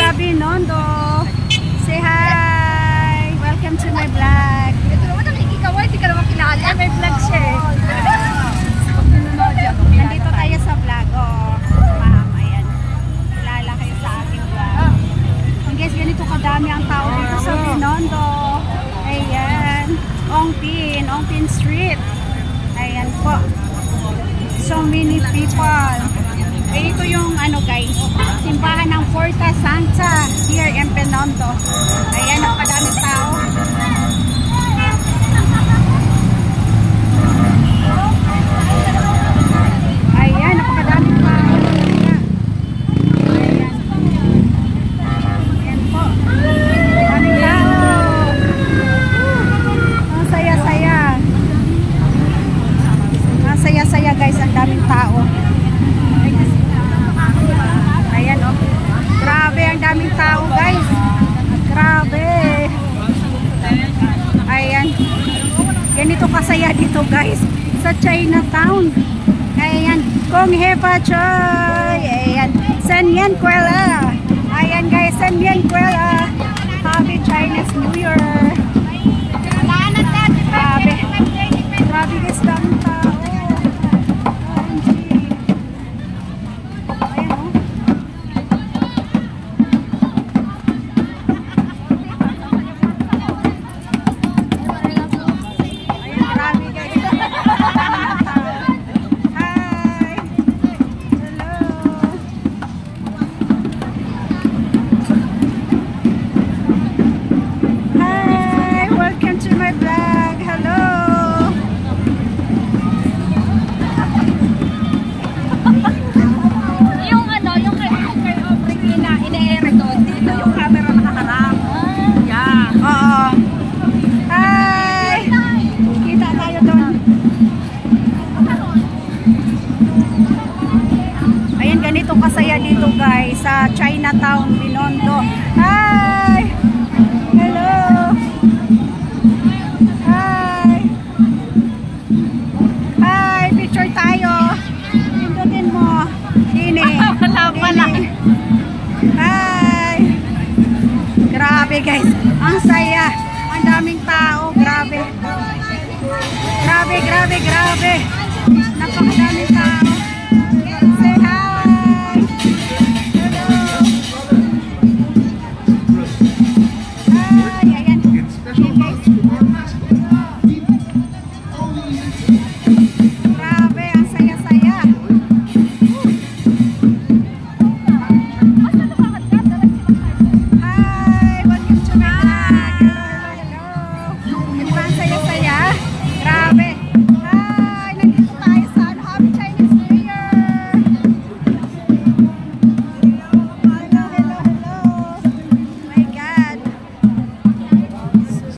taga Binondo. Say hi! Welcome to my vlog. Ito naman ang ikikaway, di ka naman kilala. May vlog siya eh. Nandito tayo sa vlog. Oh, ma'am, ayan. Kilala kayo sa aking vlog. And guys, ganito kadami ang tao dito sa Binondo. Ayan. Ongpin Street. Ayan po. So many people. Ito yung ano guys, simbahan ng Porta Santa here in Binondo. Ayan, napakadaming tao. Ayan, napakadaming tao. Ayan. Ayan po. Daming tao. Ang saya-saya. Ang saya-saya guys, ang daming tao. Ayan oh. Grabe, ang daming tao guys. Grabe. Ayan. Ganito kasaya dito guys. Sa Chinatown. Ayan. Kung Hepa Choy. Ayan. San Yan Kuela. Ayan guys. San Yan Kuela. Happy Chinese New Year. Grabe. Grabe guys. Daming tao. Ganito kasaya dito guys sa Chinatown, Binondo. Hi! Hello! Hi! Hi! Picture tayo. Pindutin mo. Dini. Wala pala. Hi! Grabe guys. Ang saya. Ang daming tao. Grabe. Grabe. Napakadaming tao.